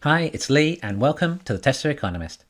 Hi, it's Lee and welcome to the Tesla Economist.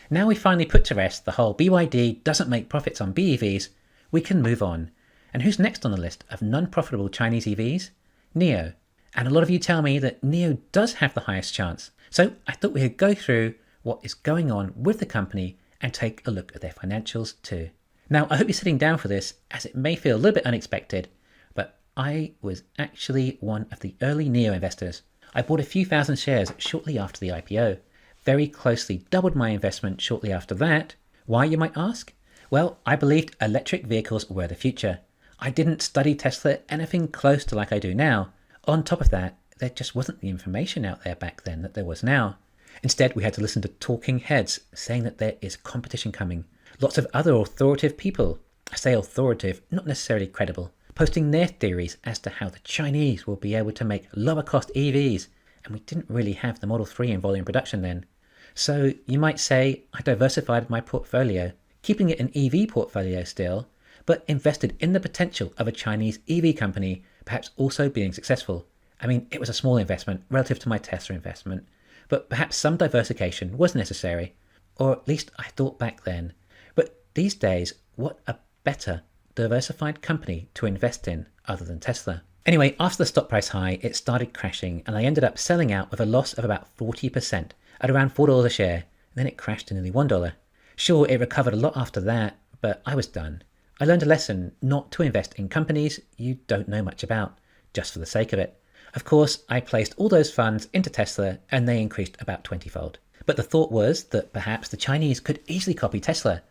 Now we finally put to rest the whole BYD doesn't make profits on BEVs, we can move on. And who's next on the list of non-profitable Chinese EVs? NIO. And a lot of you tell me that NIO does have the highest chance. So I thought we could go through what is going on with the company and take a look at their financials too. Now I hope you're sitting down for this, as it may feel a little bit unexpected, but I was actually one of the early NIO investors. I bought a few thousand shares shortly after the IPO, very closely doubled my investment shortly after that. Why, you might ask? Well, I believed electric vehicles were the future. I didn't study Tesla anything close to like I do now. On top of that, there just wasn't the information out there back then that there was now. Instead, we had to listen to talking heads saying that there is competition coming. Lots of other authoritative people, I say authoritative, not necessarily credible, posting their theories as to how the Chinese will be able to make lower cost EVs, and we didn't really have the Model 3 in volume production then. So you might say I diversified my portfolio, keeping it an EV portfolio still, but invested in the potential of a Chinese EV company perhaps also being successful. I mean, it was a small investment relative to my Tesla investment, but perhaps some diversification was necessary, or at least I thought back then. But these days, what a better diversified company to invest in other than Tesla. Anyway, after the stock price high, it started crashing and I ended up selling out with a loss of about 40% at around $4 a share, and then it crashed to nearly $1. Sure, it recovered a lot after that, but I was done. I learned a lesson not to invest in companies you don't know much about, just for the sake of it. Of course, I placed all those funds into Tesla and they increased about 20-fold. But the thought was that perhaps the Chinese could easily copy Tesla,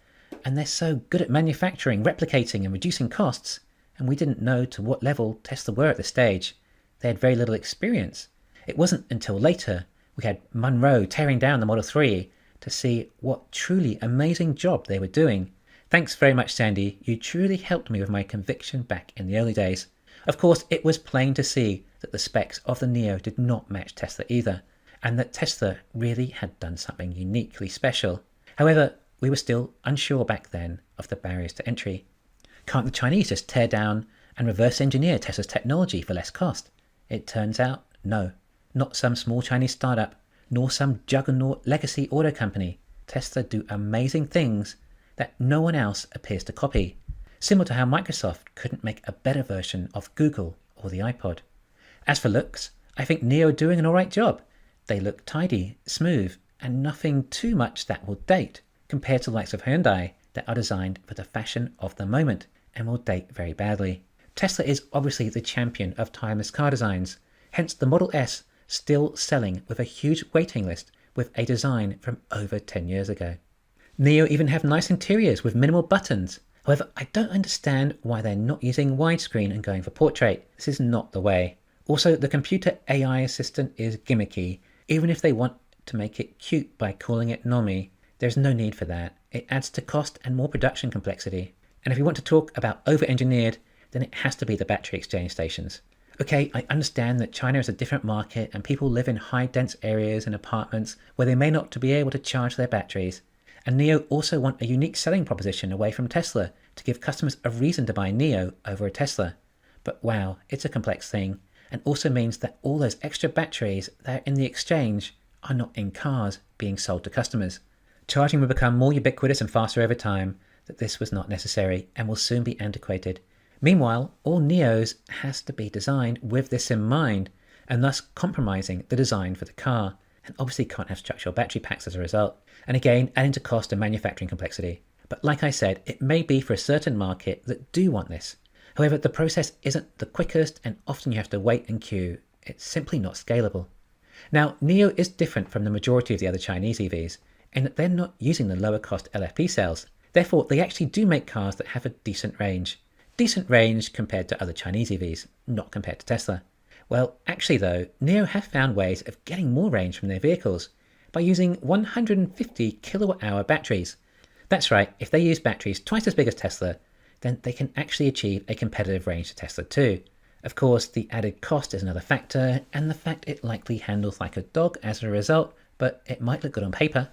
and they're so good at manufacturing, replicating and reducing costs, and we didn't know to what level Tesla were at this stage. They had very little experience. It wasn't until later we had Munro tearing down the Model 3 to see what truly amazing job they were doing. Thanks very much, Sandy. You truly helped me with my conviction back in the early days. Of course, it was plain to see that the specs of the NIO did not match Tesla either, and that Tesla really had done something uniquely special. However, we were still unsure back then of the barriers to entry. Can't the Chinese just tear down and reverse engineer Tesla's technology for less cost? It turns out, no. Not some small Chinese startup, nor some juggernaut legacy auto company. Tesla do amazing things that no one else appears to copy. Similar to how Microsoft couldn't make a better version of Google or the iPod. As for looks, I think NIO are doing an alright job. They look tidy, smooth, and nothing too much that will date, compared to the likes of Hyundai that are designed for the fashion of the moment and will date very badly. Tesla is obviously the champion of timeless car designs, hence the Model S still selling with a huge waiting list with a design from over 10 years ago. NIO even have nice interiors with minimal buttons. However, I don't understand why they're not using widescreen and going for portrait. This is not the way. Also, the computer AI assistant is gimmicky, even if they want to make it cute by calling it Nomi. There's no need for that. It adds to cost and more production complexity. And if you want to talk about over-engineered, then it has to be the battery exchange stations. Okay, I understand that China is a different market and people live in high-dense areas and apartments where they may not be able to charge their batteries. And NIO also want a unique selling proposition away from Tesla to give customers a reason to buy NIO over a Tesla. But wow, it's a complex thing, and also means that all those extra batteries that are in the exchange are not in cars being sold to customers. Charging will become more ubiquitous and faster over time, that this was not necessary and will soon be antiquated. Meanwhile, all NIOs has to be designed with this in mind, and thus compromising the design for the car, and obviously can't have structural battery packs as a result, and again adding to cost and manufacturing complexity. But like I said, it may be for a certain market that do want this. However, the process isn't the quickest and often you have to wait and queue. It's simply not scalable. Now, NIO is different from the majority of the other Chinese EVs, in that they're not using the lower cost LFP cells. Therefore, they actually do make cars that have a decent range. Decent range compared to other Chinese EVs, not compared to Tesla. Well, actually though, NIO have found ways of getting more range from their vehicles by using 150 kilowatt-hour batteries. That's right, if they use batteries twice as big as Tesla, then they can actually achieve a competitive range to Tesla too. Of course, the added cost is another factor, and the fact it likely handles like a dog as a result, but it might look good on paper.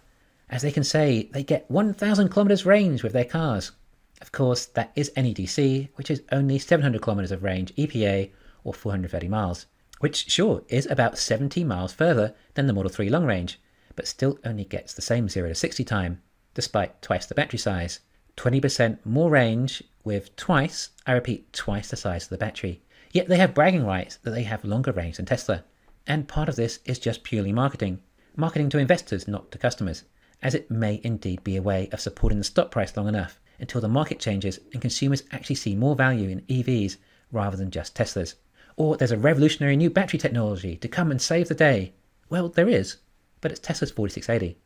As they can say, they get 1,000 kilometers range with their cars. Of course, that is NEDC, which is only 700 kilometers of range EPA, or 430 miles. which sure is about 70 miles further than the Model 3 long range, but still only gets the same 0 to 60 time, despite twice the battery size. 20% more range with twice, I repeat, twice the size of the battery. Yet they have bragging rights that they have longer range than Tesla. And part of this is just purely marketing. Marketing to investors, not to customers, as it may indeed be a way of supporting the stock price long enough until the market changes and consumers actually see more value in EVs rather than just Teslas. Or there's a revolutionary new battery technology to come and save the day. Well, there is, but it's Tesla's 4680.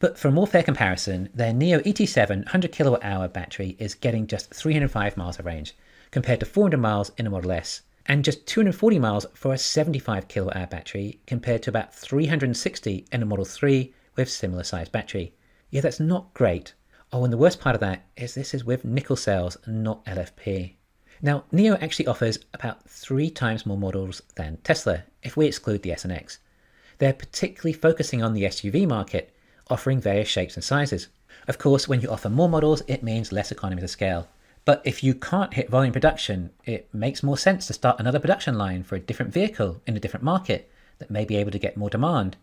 But for a more fair comparison, their NIO ET7 100 kWh battery is getting just 305 miles of range, compared to 400 miles in a Model S, and just 240 miles for a 75 kWh battery, compared to about 360 in a Model 3 with similar sized battery. Yeah, that's not great. Oh, and the worst part of that is this is with nickel cells, not LFP. Now, NIO actually offers about 3 times more models than Tesla, if we exclude the S and X. They're particularly focusing on the SUV market, offering various shapes and sizes. Of course, when you offer more models, it means less economies of scale. But if you can't hit volume production, it makes more sense to start another production line for a different vehicle in a different market that may be able to get more demand.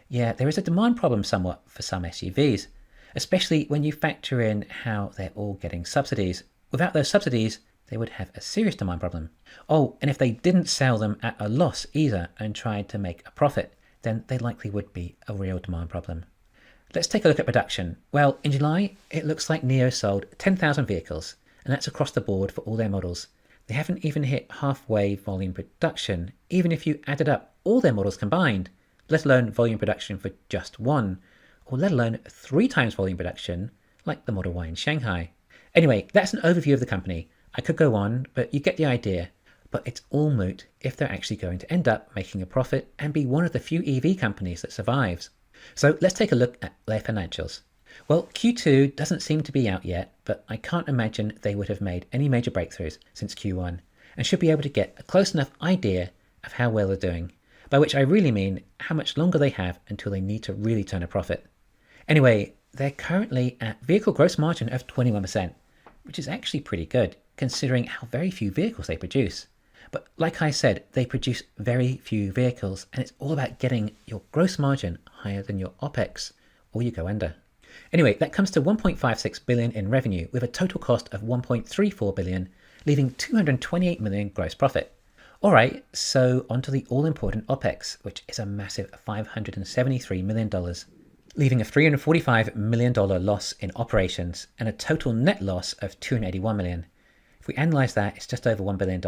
Yeah, there is a demand problem somewhat for some SUVs, especially when you factor in how they're all getting subsidies. Without those subsidies, they would have a serious demand problem. Oh, and if they didn't sell them at a loss either and tried to make a profit, then they likely would be a real demand problem. Let's take a look at production. Well, in July, it looks like NIO sold 10,000 vehicles, and that's across the board for all their models. They haven't even hit halfway volume production, even if you added up all their models combined, let alone volume production for just one, or let alone 3 times volume production, like the Model Y in Shanghai. Anyway, that's an overview of the company. I could go on, but you get the idea. But it's all moot if they're actually going to end up making a profit and be one of the few EV companies that survives. So let's take a look at their financials. Well, Q2 doesn't seem to be out yet, but I can't imagine they would have made any major breakthroughs since Q1 and should be able to get a close enough idea of how well they're doing, by which I really mean how much longer they have until they need to really turn a profit. Anyway, they're currently at vehicle gross margin of 21%, which is actually pretty good considering how very few vehicles they produce. But like I said, they produce very few vehicles, and it's all about getting your gross margin higher than your OPEX, or you go under. Anyway, that comes to 1.56 billion in revenue with a total cost of 1.34 billion, leaving 228 million gross profit. Alright, so onto the all-important OPEX, which is a massive $573 million, leaving a $345 million loss in operations and a total net loss of $281 million. If we analyse that, it's just over $1 billion.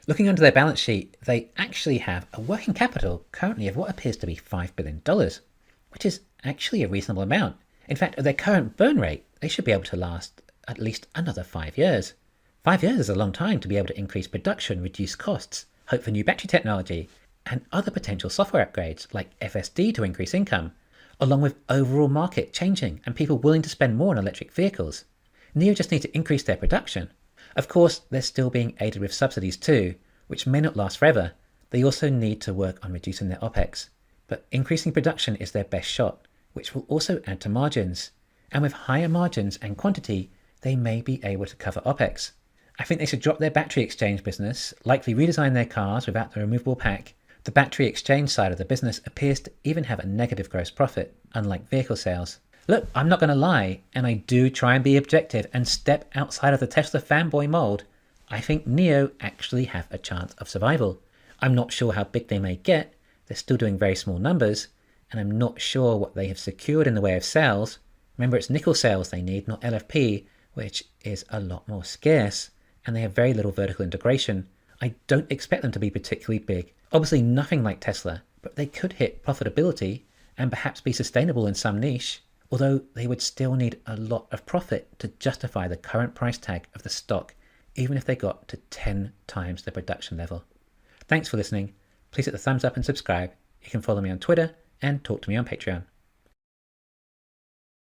Looking under their balance sheet, they actually have a working capital currently of what appears to be $5 billion, which is actually a reasonable amount. In fact, at their current burn rate, they should be able to last at least another 5 years. 5 years is a long time to be able to increase production, reduce costs, hope for new battery technology, and other potential software upgrades like FSD to increase income, along with overall market changing and people willing to spend more on electric vehicles. NIO just need to increase their production. Of course, they're still being aided with subsidies too, which may not last forever. They also need to work on reducing their OPEX. But increasing production is their best shot, which will also add to margins. And with higher margins and quantity, they may be able to cover OPEX. I think they should drop their battery exchange business, likely redesign their cars without the removable pack. The battery exchange side of the business appears to even have a negative gross profit, unlike vehicle sales. Look, I'm not going to lie, and I do try and be objective and step outside of the Tesla fanboy mold. I think NIO actually have a chance of survival. I'm not sure how big they may get. They're still doing very small numbers, and I'm not sure what they have secured in the way of sales. Remember, it's nickel sales they need, not LFP, which is a lot more scarce, and they have very little vertical integration. I don't expect them to be particularly big. Obviously nothing like Tesla, but they could hit profitability and perhaps be sustainable in some niche, although they would still need a lot of profit to justify the current price tag of the stock, even if they got to 10 times the production level. Thanks for listening. Please hit the thumbs up and subscribe. You can follow me on Twitter and talk to me on Patreon.